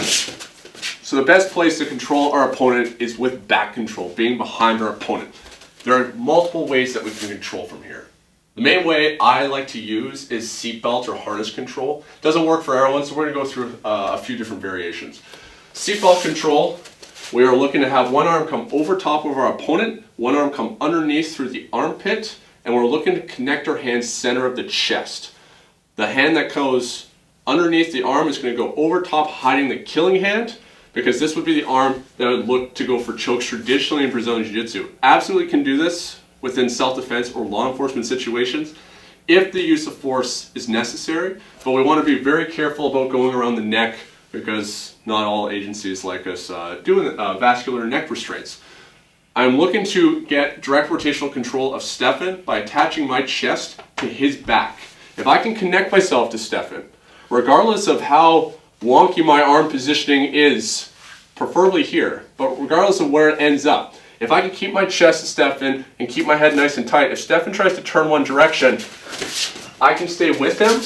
So the best place to control our opponent is with back control, being behind our opponent. There are multiple ways that we can control from here. The main way I like to use is seatbelt or harness control. Doesn't work for everyone, so we're going to go through a few different variations. Seatbelt control, we are looking to have one arm come over top of our opponent, one arm come underneath through the armpit, and we're looking to connect our hands center of the chest. The hand that goes underneath the arm is going to go over top, hiding the killing hand, because this would be the arm that would look to go for chokes traditionally in Brazilian Jiu-Jitsu. Absolutely can do this within self-defense or law enforcement situations if the use of force is necessary, but we want to be very careful about going around the neck because not all agencies like us doing vascular neck restraints. I'm looking to get direct rotational control of Stephan by attaching my chest to his back. If I can connect myself to Stephan, regardless of how wonky my arm positioning is, preferably here, but regardless of where it ends up, if I can keep my chest to Stephan and keep my head nice and tight, if Stephan tries to turn one direction, I can stay with him,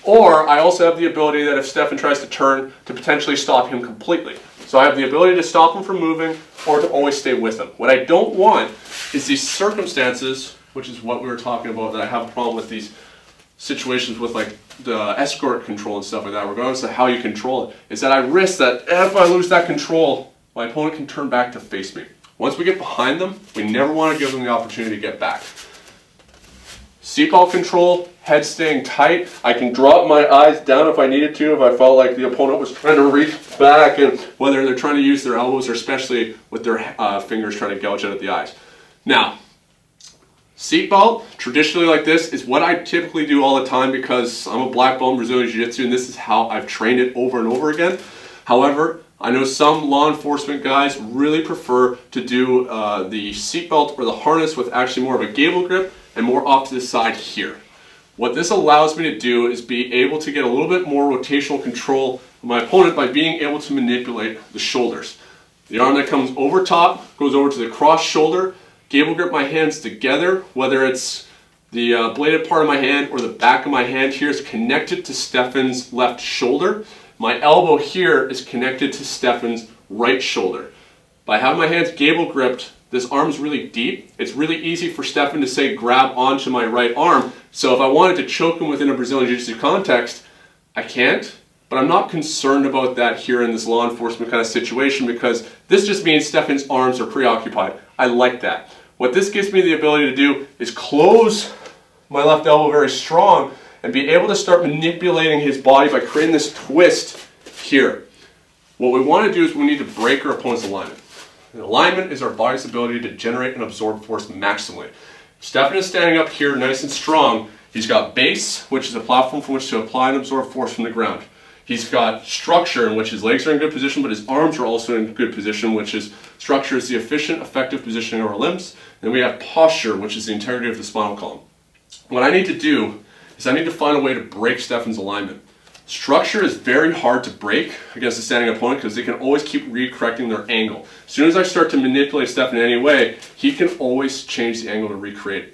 or I also have the ability that if Stephan tries to turn, to potentially stop him completely. So I have the ability to stop him from moving or to always stay with him. What I don't want is these circumstances, which is what we were talking about, that I have a problem with these situations with like the escort control and stuff like that, regardless of how you control it, is that I risk that if I lose that control, my opponent can turn back to face me. Once we get behind them, we never want to give them the opportunity to get back. Seatbelt control, head staying tight. I can drop my eyes down if I needed to, if I felt like the opponent was trying to reach back, and whether they're trying to use their elbows or especially with their fingers trying to gouge out at the eyes. Now, seatbelt, traditionally like this, is what I typically do all the time because I'm a black belt in Brazilian Jiu-Jitsu and this is how I've trained it over and over again. However, I know some law enforcement guys really prefer to do the seatbelt or the harness with actually more of a Gable grip and more off to the side here. What this allows me to do is be able to get a little bit more rotational control of my opponent by being able to manipulate the shoulders. The arm that comes over top goes over to the cross shoulder. Gable grip my hands together, whether it's the bladed part of my hand or the back of my hand here is connected to Stephan's left shoulder. My elbow here is connected to Stephan's right shoulder. By having my hands gable gripped, this arm is really deep. It's really easy for Stephan to say grab onto my right arm. So if I wanted to choke him within a Brazilian Jiu-Jitsu context, I can't. But I'm not concerned about that here in this law enforcement kind of situation because this just means Stephan's arms are preoccupied. I like that. What this gives me the ability to do is close my left elbow very strong and be able to start manipulating his body by creating this twist here. What we want to do is we need to break our opponent's alignment. And alignment is our body's ability to generate and absorb force maximally. Stephan is standing up here nice and strong. He's got base, which is a platform from which to apply and absorb force from the ground. He's got structure in which his legs are in good position, but his arms are also in good position, which is structure is the efficient, effective positioning of our limbs. Then we have posture, which is the integrity of the spinal column. What I need to do is I need to find a way to break Stephan's alignment. Structure is very hard to break against a standing opponent because they can always keep recorrecting their angle. As soon as I start to manipulate Stephan in any way, he can always change the angle to recreate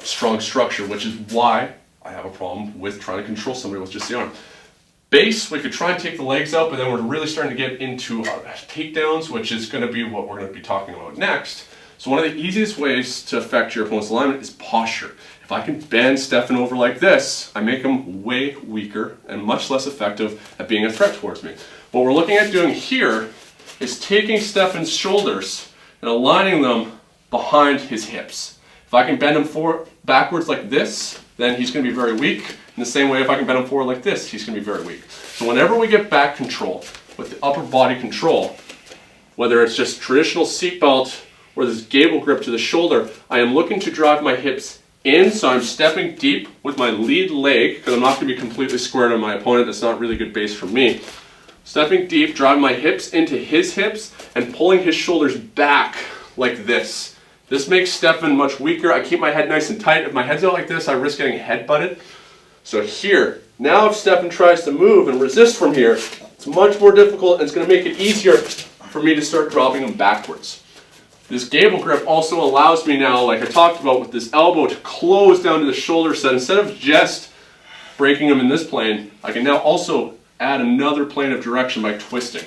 strong structure, which is why I have a problem with trying to control somebody with just the arm. Base, we could try and take the legs out, but then we're really starting to get into takedowns, which is going to be what we're going to be talking about next. So one of the easiest ways to affect your opponent's alignment is posture. If I can bend Stephan over like this, I make him way weaker and much less effective at being a threat towards me. What we're looking at doing here is taking Stephan's shoulders and aligning them behind his hips. If I can bend him forward, backwards like this, then he's going to be very weak. In the same way, if I can bend him forward like this, he's going to be very weak. So whenever we get back control with the upper body control, whether it's just traditional seatbelt or this gable grip to the shoulder, I am looking to drive my hips in, so I'm stepping deep with my lead leg, because I'm not going to be completely squared on my opponent. That's not really good base for me. Stepping deep, driving my hips into his hips, and pulling his shoulders back like this. This makes Stephan much weaker. I keep my head nice and tight. If my head's out like this, I risk getting head-butted. So here, now if Stephan tries to move and resist from here, it's much more difficult, and it's going to make it easier for me to start dropping him backwards. This gable grip also allows me now, like I talked about with this elbow, to close down to the shoulder set. Instead of just breaking him in this plane, I can now also add another plane of direction by twisting.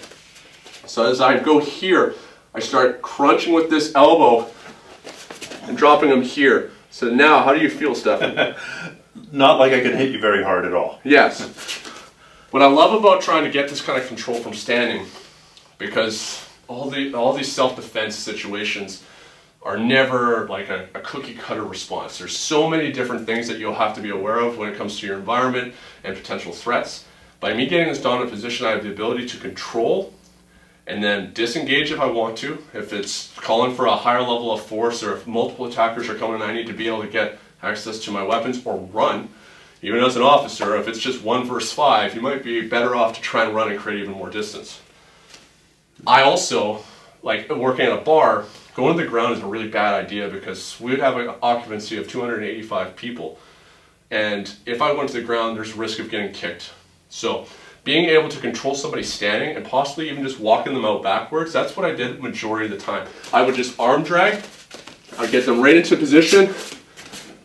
So as I go here, I start crunching with this elbow and dropping them here. So now, how do you feel, Stephan? Not like I can hit you very hard at all. Yes. What I love about trying to get this kind of control from standing, because all these self-defense situations are never like a cookie cutter response. There's so many different things that you'll have to be aware of when it comes to your environment and potential threats. By me getting this dominant position, I have the ability to control and then disengage if I want to. If it's calling for a higher level of force, or if multiple attackers are coming, I need to be able to get access to my weapons or run. Even as an officer, if it's just 1 versus 5, you might be better off to try and run and create even more distance. I also, like working at a bar, going to the ground is a really bad idea because we would have an occupancy of 285 people. And if I went to the ground, there's a risk of getting kicked. So being able to control somebody standing and possibly even just walking them out backwards, that's what I did the majority of the time. I would just arm drag, I'd get them right into position,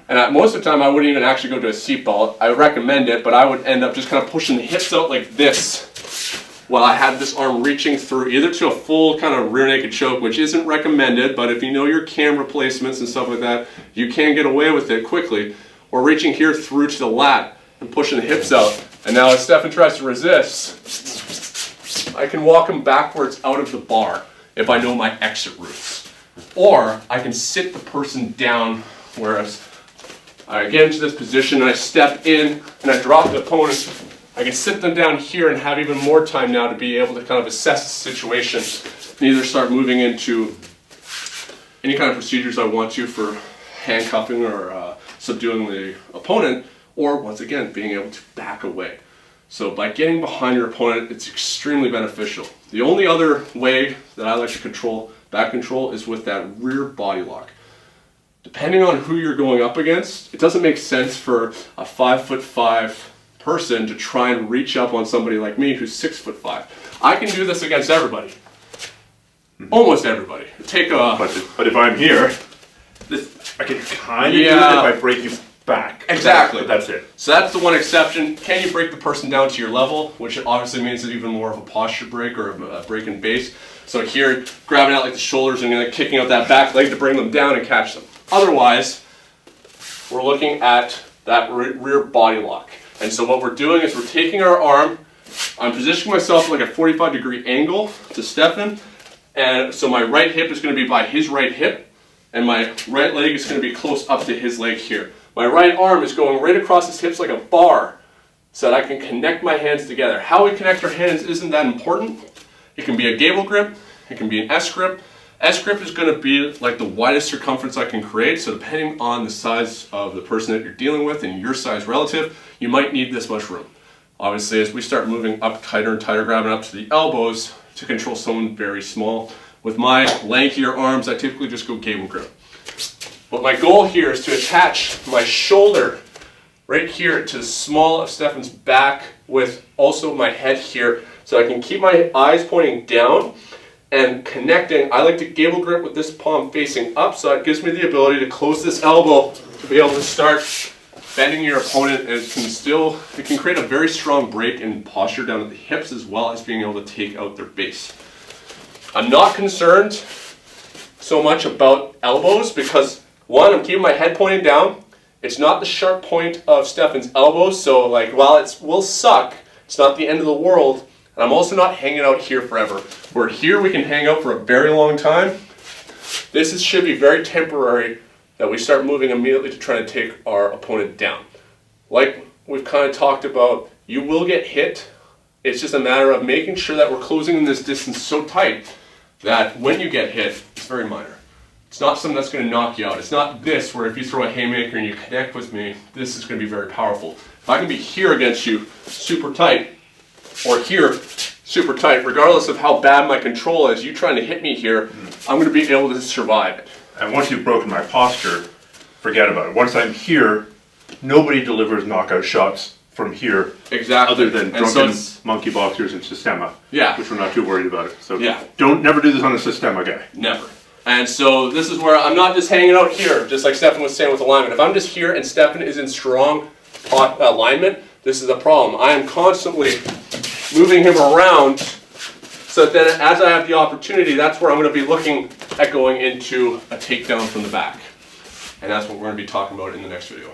and most of the time I wouldn't even actually go to a seatbelt. I would recommend it, but I would end up just kind of pushing the hips out like this while I had this arm reaching through either to a full kind of rear naked choke, which isn't recommended, but if you know your camera placements and stuff like that, you can get away with it quickly, or reaching here through to the lat and pushing the hips out. And now as Stephan tries to resist, I can walk him backwards out of the bar if I know my exit routes. Or I can sit the person down, whereas I get into this position and I step in and I drop the opponent. I can sit them down here and have even more time now to be able to kind of assess the situation and either start moving into any kind of procedures I want to for handcuffing or subduing the opponent, or once again, being able to back away. So by getting behind your opponent, it's extremely beneficial. The only other way that I like to control back control is with that rear body lock. Depending on who you're going up against, it doesn't make sense for a 5'5" person to try and reach up on somebody like me who's 6'5". I can do this against everybody. Almost everybody. Take a... But if I'm here, I can kind of do it if I break you back. Exactly. But that's it. So that's the one exception. Can you break the person down to your level, which obviously means it's even more of a posture break or a break in base. So here, grabbing out like the shoulders and then kicking out that back leg to bring them down and catch them. Otherwise, we're looking at that rear body lock. And so what we're doing is we're taking our arm, I'm positioning myself like a 45-degree angle to Stephan, and so my right hip is going to be by his right hip, and my right leg is going to be close up to his leg here. My right arm is going right across his hips like a bar so that I can connect my hands together. How we connect our hands isn't that important. It can be a Gable Grip, it can be an S grip. S grip is going to be like the widest circumference I can create, so depending on the size of the person that you're dealing with and your size relative, you might need this much room. Obviously, as we start moving up tighter and tighter, grabbing up to the elbows to control someone very small, with my lankier arms, I typically just go Gable Grip. But my goal here is to attach my shoulder right here to the small of Stephan's back with also my head here, so I can keep my eyes pointing down and connecting. I like to Gable Grip with this palm facing up, so it gives me the ability to close this elbow to be able to start bending your opponent, and it can create a very strong break in posture down at the hips as well as being able to take out their base. I'm not concerned so much about elbows because, one, I'm keeping my head pointing down. It's not the sharp point of Stephan's elbows, so like while it will suck, it's not the end of the world. And I'm also not hanging out here forever. Where here we can hang out for a very long time. This should be very temporary, that we start moving immediately to try to take our opponent down. Like we've kind of talked about, you will get hit. It's just a matter of making sure that we're closing in this distance so tight that when you get hit, it's very minor. It's not something that's going to knock you out. It's not this where if you throw a haymaker and you connect with me, this is going to be very powerful. If I can be here against you super tight, or here super tight, regardless of how bad my control is, you trying to hit me here, I'm going to be able to survive it. And once you've broken my posture, forget about it. Once I'm here, nobody delivers knockout shots from here. Exactly. Other than drunken monkey boxers and Systema. Yeah. Which we're not too worried about it. So yeah. Never do this on a Systema guy. Never. And so this is where I'm not just hanging out here, just like Stephan was saying with alignment. If I'm just here and Stephan is in strong alignment, this is a problem. I am constantly moving him around. So then as I have the opportunity, that's where I'm going to be looking at going into a takedown from the back. And that's what we're going to be talking about in the next video.